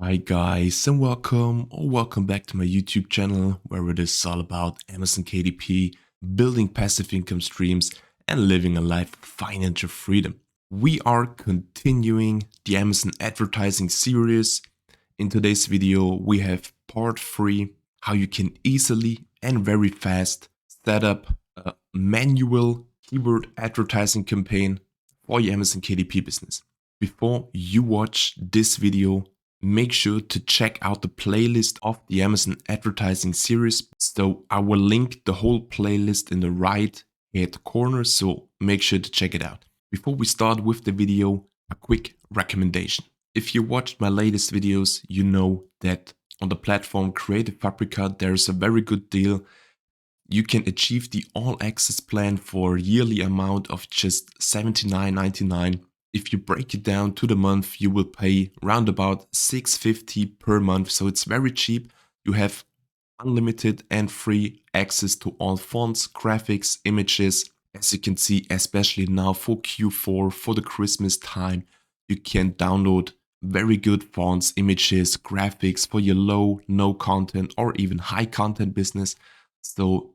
Hi guys and welcome back to my YouTube channel where it is all about Amazon KDP, building passive income streams and living a life of financial freedom. We are continuing the Amazon advertising series. In today's video we have part 3, how you can easily and very fast set up a manual keyword advertising campaign for your Amazon KDP business. Before you watch this video, make sure to check out the playlist of the Amazon advertising series. So I will link the whole playlist in the right hand corner, so make sure to check it out. Before we start with the video, a quick recommendation. If you watched my latest videos, you know that on the platform Creative Fabrica there is a very good deal. You can achieve the all access plan for a yearly amount of just $79.99. If you break it down to the month, you will pay around about $6.50 per month. So it's very cheap. You have unlimited and free access to all fonts, graphics, images. As you can see, especially now for Q4, for the Christmas time, you can download very good fonts, images, graphics for your low, no content or even high content business. So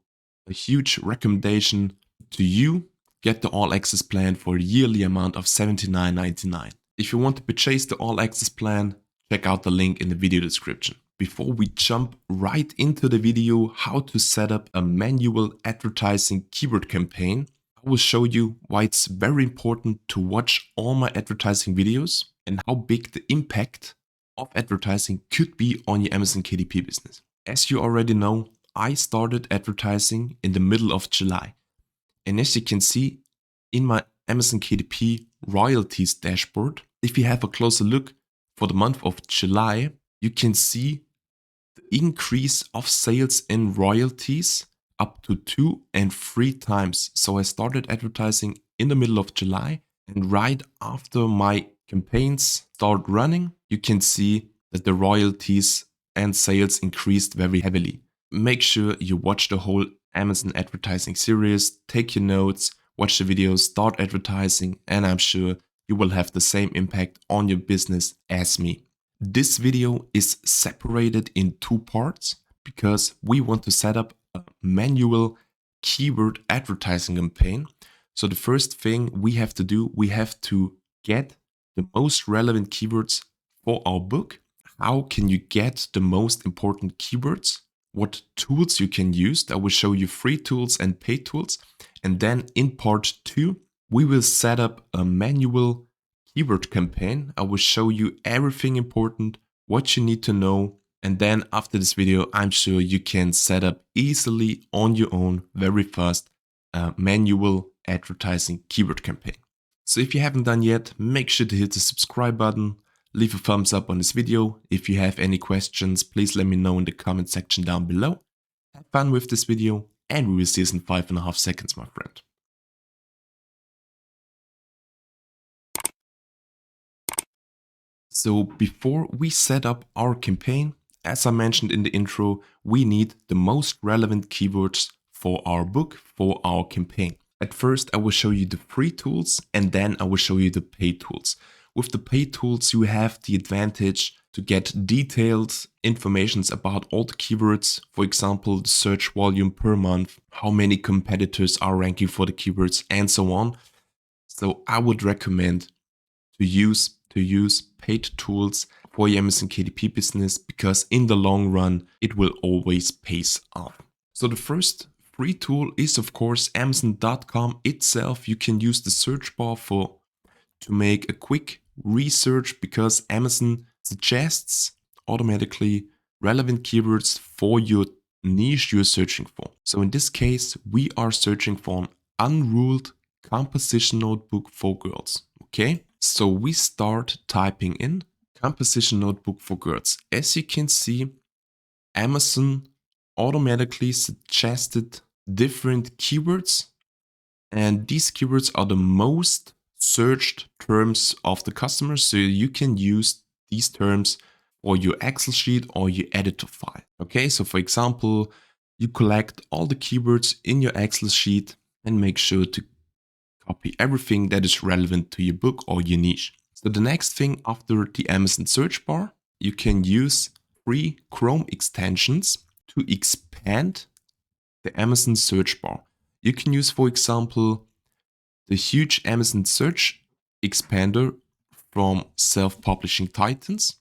a huge recommendation to you. Get the all access plan for a yearly amount of $79.99. If you want to purchase the all access plan, check out the link in the video description. Before we jump right into the video, how to set up a manual advertising keyword campaign, I will show you why it's very important to watch all my advertising videos and how big the impact of advertising could be on your Amazon KDP business. As you already know, I started advertising in the middle of July. And as you can see in my Amazon KDP royalties dashboard, if you have a closer look for the month of July, you can see the increase of sales and royalties up to 2 and 3 times. So I started advertising in the middle of July, and right after my campaigns start running, you can see that the royalties and sales increased very heavily. Make sure you watch the whole Amazon advertising series, take your notes, watch the videos, start advertising, and I'm sure you will have the same impact on your business as me. This video is separated in 2 parts because we want to set up a manual keyword advertising campaign. So the first thing we have to do, we have to get the most relevant keywords for our book. How can you get the most important keywords? What tools you can use. I will show you free tools and paid tools. And then in part 2, we will set up a manual keyword campaign. I will show you everything important, what you need to know. And then after this video, I'm sure you can set up easily on your own, very fast, a manual advertising keyword campaign. So if you haven't done yet, make sure to hit the subscribe button. Leave a thumbs up on this video. If you have any questions, please let me know in the comment section down below. Have fun with this video, and we will see us in 5.5 seconds, my friend. So before we set up our campaign, as I mentioned in the intro, we need the most relevant keywords for our book, for our campaign. At first, I will show you the free tools, and then I will show you the paid tools. With the paid tools, you have the advantage to get detailed information about all the keywords. For example, the search volume per month, how many competitors are ranking for the keywords, and so on. So I would recommend to use paid tools for your Amazon KDP business, because in the long run, it will always pay off. So the first free tool is, of course, Amazon.com itself. You can use the search bar to make a quick research, because Amazon suggests automatically relevant keywords for your niche you're searching for. So in this case, we are searching for an unruled composition notebook for girls. Okay, so we start typing in composition notebook for girls. As you can see, Amazon automatically suggested different keywords, and these keywords are the most searched terms of the customers. So you can use these terms for your Excel sheet or your editor file. Okay, so for example, you collect all the keywords in your Excel sheet and make sure to copy everything that is relevant to your book or your niche. So the next thing after the Amazon search bar, you can use free Chrome extensions to expand the Amazon search bar. You can use, for example, the huge Amazon search expander from Self-Publishing Titans,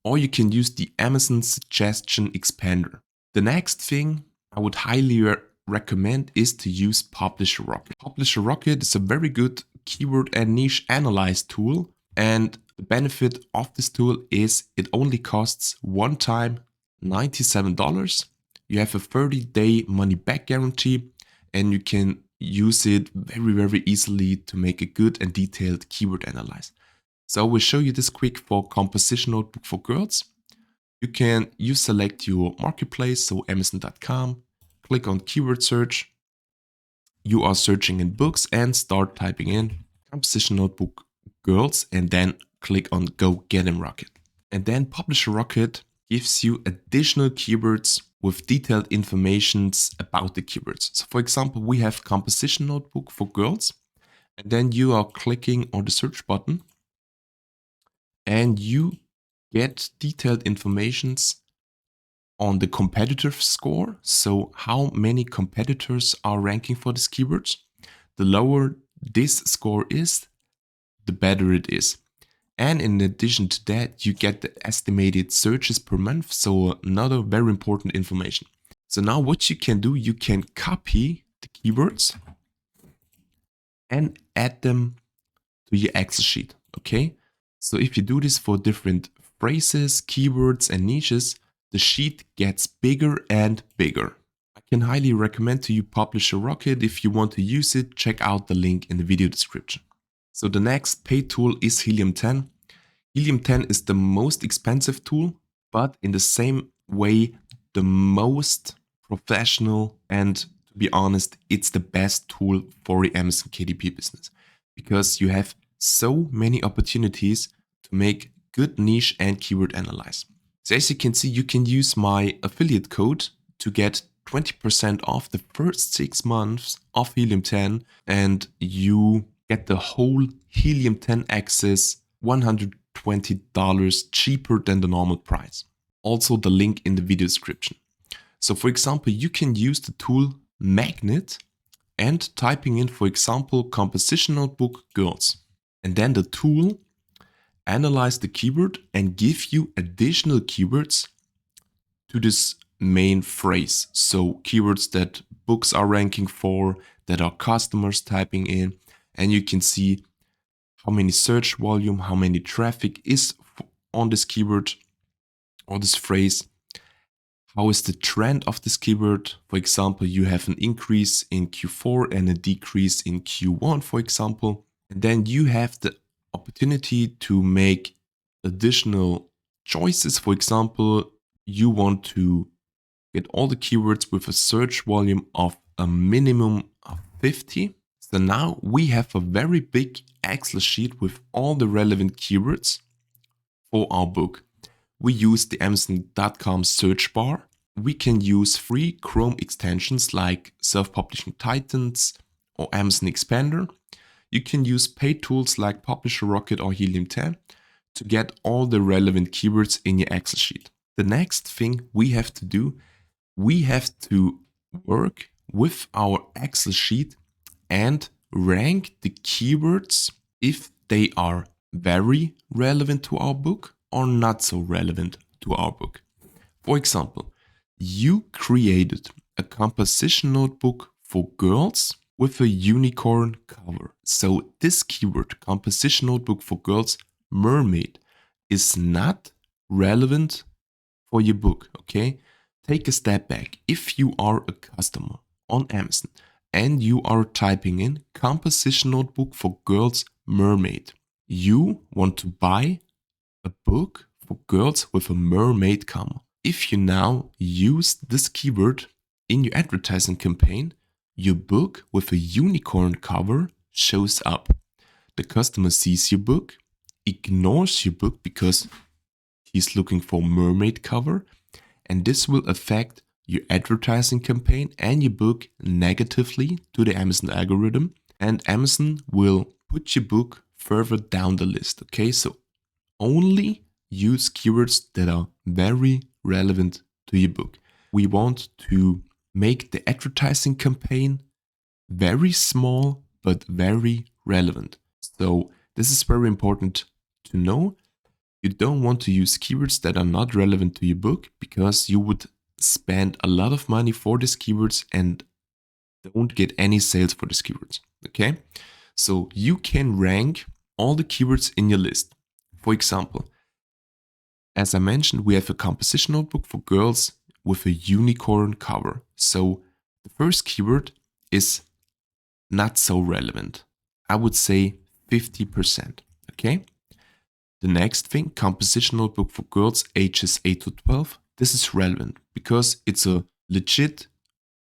or you can use the Amazon suggestion expander. The next thing I would highly recommend is to use PublisherRocket. PublisherRocket is a very good keyword and niche analyze tool, and the benefit of this tool is it only costs one time $97. You have a 30-day money-back guarantee, and you can use it very easily to make a good and detailed keyword analyze. So I will show you this quick for composition notebook for girls. You select your marketplace, so Amazon.com, click on keyword search. You are searching in books and start typing in composition notebook girls and then click on Go Get 'em Rocket. And then PublisherRocket gives you additional keywords with detailed informations about the keywords. So for example, we have composition notebook for girls, and then you are clicking on the search button and you get detailed informations on the competitive score. So how many competitors are ranking for this keywords. The lower this score is, the better it is. And in addition to that, you get the estimated searches per month. So another very important information. So now what you can do, you can copy the keywords and add them to your Excel sheet. Okay. So if you do this for different phrases, keywords, and niches, the sheet gets bigger and bigger. I can highly recommend to you PublisherRocket. If you want to use it, check out the link in the video description. So the next paid tool is Helium 10. Helium 10 is the most expensive tool, but in the same way, the most professional, and to be honest, it's the best tool for the Amazon KDP business because you have so many opportunities to make good niche and keyword analyze. So as you can see, you can use my affiliate code to get 20% off the first 6 months of Helium 10, and you get the whole Helium 10 access $120 cheaper than the normal price. Also the link in the video description. So for example, you can use the tool Magnet and typing in, for example, composition notebook girls. And then the tool analyze the keyword and give you additional keywords to this main phrase. So keywords that books are ranking for, that are customers typing in, and you can see how many search volume, how many traffic is on this keyword or this phrase. How is the trend of this keyword? For example, you have an increase in Q4 and a decrease in Q1, for example. And then you have the opportunity to make additional choices. For example, you want to get all the keywords with a search volume of a minimum of 50. So now we have a very big Excel sheet with all the relevant keywords for our book. We use the Amazon.com search bar. We can use free Chrome extensions like Self-Publishing Titans or Amazon Expander. You can use paid tools like PublisherRocket or Helium 10 to get all the relevant keywords in your Excel sheet. The next thing we have to do, we have to work with our Excel sheet and rank the keywords if they are very relevant to our book or not so relevant to our book. For example, you created a composition notebook for girls with a unicorn cover. So this keyword, composition notebook for girls, mermaid, is not relevant for your book, okay? Take a step back. If you are a customer on Amazon and you are typing in composition notebook for girls, mermaid, you want to buy a book for girls with a mermaid cover. If you now use this keyword in your advertising campaign, your book with a unicorn cover shows up. The customer sees your book, ignores your book because he's looking for mermaid cover, and this will affect your advertising campaign and your book negatively to the Amazon algorithm, and Amazon will put your book further down the list. Okay, so only use keywords that are very relevant to your book. We want to make the advertising campaign very small but very relevant. So this is very important to know. You don't want to use keywords that are not relevant to your book, because you would spend a lot of money for these keywords and don't get any sales for these keywords. Okay, so you can rank all the keywords in your list. For example, as I mentioned, we have a composition notebook for girls with a unicorn cover. So the first keyword is not so relevant. I would say 50%. Okay. The next thing, composition notebook for girls ages 8 to 12. This is relevant because it's a legit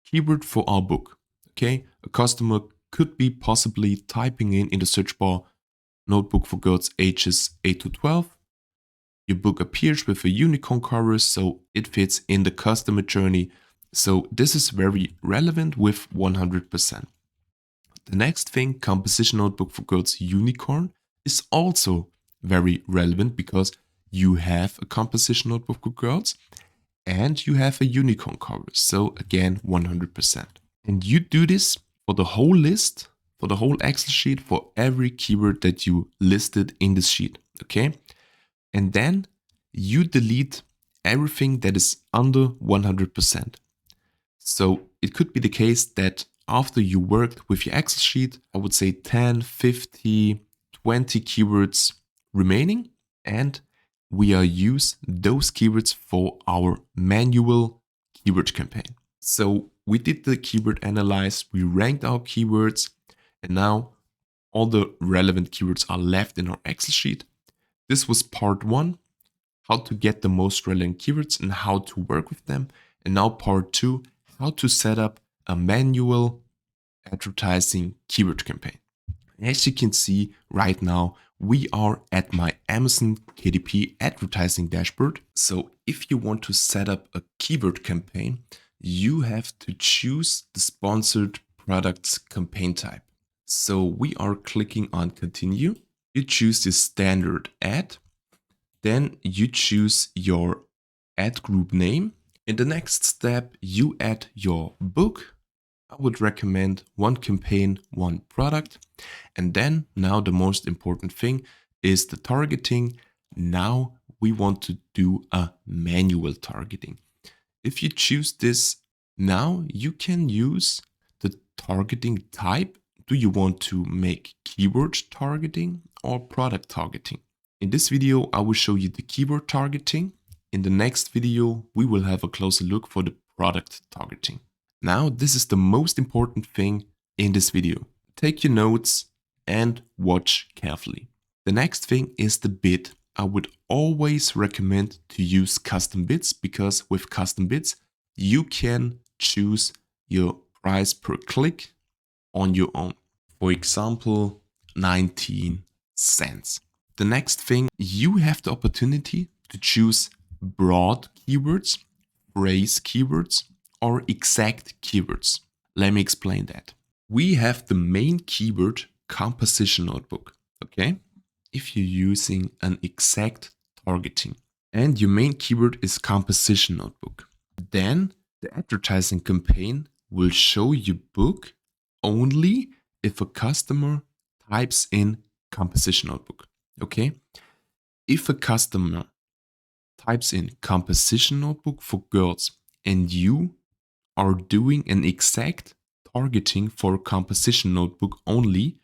keyword for our book. Okay. A customer could be possibly typing in the search bar notebook for girls ages 8 to 12. Your book appears with a unicorn cover, so it fits in the customer journey. So this is very relevant with 100%. The next thing, composition notebook for girls unicorn, is also very relevant because you have a composition notebook for girls and you have a unicorn cover. So again, 100%. And you do this for the whole list, for the whole Excel sheet, for every keyword that you listed in this sheet. Okay. And then you delete everything that is under 100%. So it could be the case that after you worked with your Excel sheet, I would say 10, 50, 20 keywords remaining, and we are use those keywords for our manual keyword campaign. So we did the keyword analyze, we ranked our keywords, and now all the relevant keywords are left in our Excel sheet. This was part 1, how to get the most relevant keywords and how to work with them. And now part 2, how to set up a manual advertising keyword campaign. As you can see right now, we are at my Amazon KDP advertising dashboard. So if you want to set up a keyword campaign, you have to choose the sponsored products campaign type. So we are clicking on continue. You choose the standard ad. Then you choose your ad group name. In the next step, you add your book. I would recommend one campaign, one product. And then now the most important thing is the targeting. Now we want to do a manual targeting. If you choose this now, you can use the targeting type. Do you want to make keyword targeting or product targeting? In this video, I will show you the keyword targeting. In the next video, we will have a closer look for the product targeting. Now, this is the most important thing in this video. Take your notes and watch carefully. The next thing is the bid. I would always recommend to use custom bids because with custom bids, you can choose your price per click on your own. For example, 19 cents. The next thing, you have the opportunity to choose broad keywords, phrase keywords, or exact keywords. Let me explain that. We have the main keyword composition notebook. Okay. If you're using an exact targeting and your main keyword is composition notebook, then the advertising campaign will show your book only if a customer types in composition notebook. Okay. If a customer types in composition notebook for girls and you are doing an exact targeting for composition notebook only,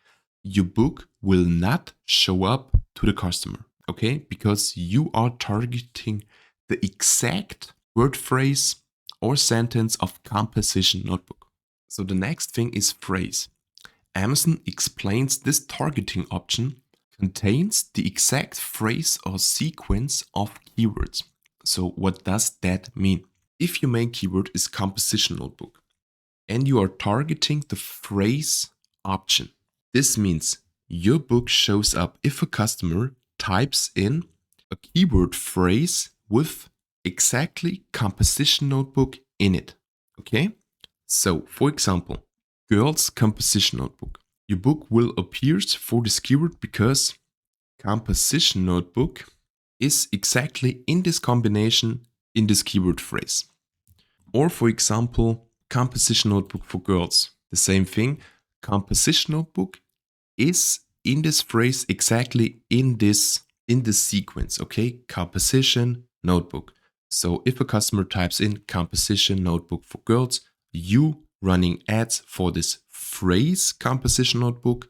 your book will not show up to the customer, okay? Because you are targeting the exact word phrase or sentence of composition notebook. So the next thing is phrase. Amazon explains this targeting option contains the exact phrase or sequence of keywords. So what does that mean? If your main keyword is composition notebook and you are targeting the phrase option, this means your book shows up if a customer types in a keyword phrase with exactly composition notebook in it. Okay? So, for example, girls composition notebook. Your book will appear for this keyword because composition notebook is exactly in this combination in this keyword phrase. Or for example, composition notebook for girls. The same thing, composition notebook is in this phrase exactly in this sequence, okay? Composition notebook. So if a customer types in composition notebook for girls, you running ads for this phrase composition notebook,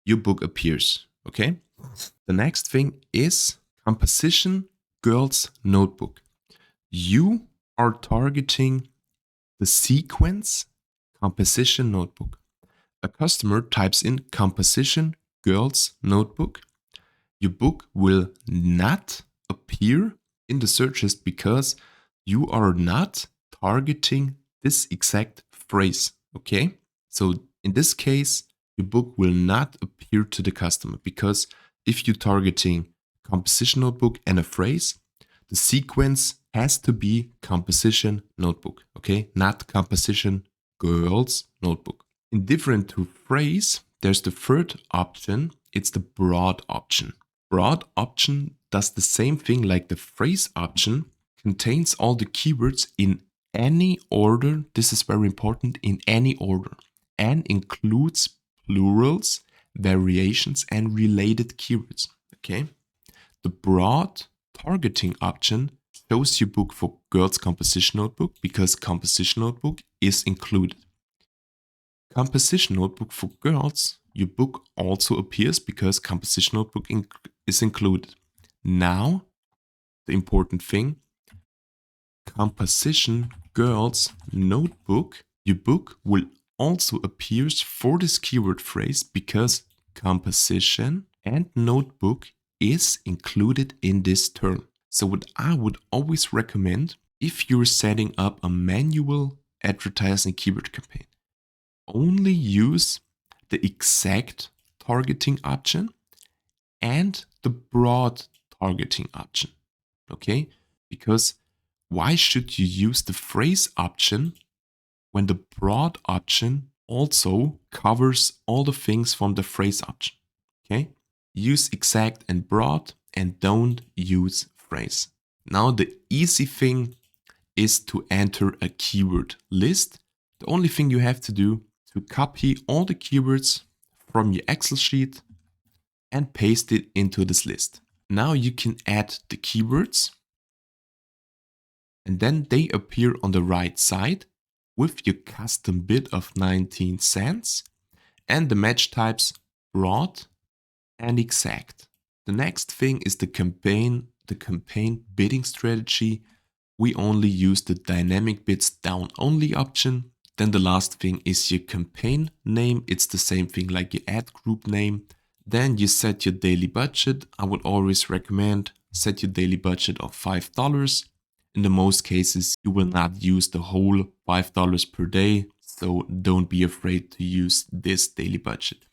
your book appears, okay? The next thing is composition girls notebook. You are targeting the sequence composition notebook. A customer types in composition girls notebook. Your book will not appear in the searches because you are not targeting this exact phrase, okay? So in this case, your book will not appear to the customer because if you're targeting composition notebook and a phrase, the sequence has to be composition notebook, okay? Not composition girls notebook. Indifferent to phrase, there's the third option. It's the broad option. Broad option does the same thing like the phrase option, contains all the keywords in any order. This is very important, in any order, and includes plurals, variations, and related keywords, okay? The broad targeting option shows your book for girls composition notebook because composition notebook is included. Composition notebook for girls, your book also appears because composition notebook is included. Now, the important thing, composition girls notebook, your book will also appear for this keyword phrase because composition and notebook is included in this term. So what I would always recommend if you're setting up a manual advertising keyword campaign, only use the exact targeting option and the broad targeting option, okay? Because why should you use the phrase option when the broad option also covers all the things from the phrase option, okay? Use exact and broad and don't use phrase. Now the easy thing is to enter a keyword list. The only thing you have to do to copy all the keywords from your Excel sheet and paste it into this list. Now you can add the keywords and then they appear on the right side with your custom bid of 19 cents and the match types broad and exact. The next thing is the campaign bidding strategy. We only use the dynamic bids down only option. Then the last thing is your campaign name. It's the same thing like your ad group name. Then you set your daily budget. I would always recommend set your daily budget of $5. In the most cases, you will not use the whole $5 per day. So don't be afraid to use this daily budget.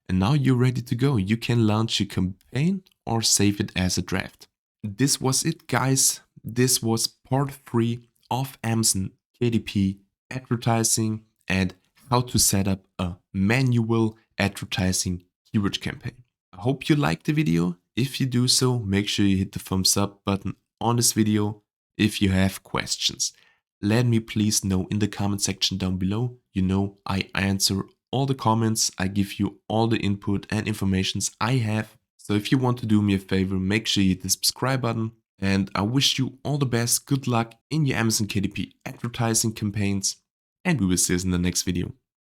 And now you're ready to go. You can launch your campaign or save it as a draft. This was it, guys. This was part 3 of Amazon KDP advertising and how to set up a manual advertising keyword campaign. I hope you liked the video. If you do so, make sure you hit the thumbs up button on this video. If you have questions, let me please know in the comment section down below. You know, I answer all the comments. I give you all the input and informations I have. So if you want to do me a favor, make sure you hit the subscribe button. And I wish you all the best. Good luck in your Amazon KDP advertising campaigns. And we will see us in the next video.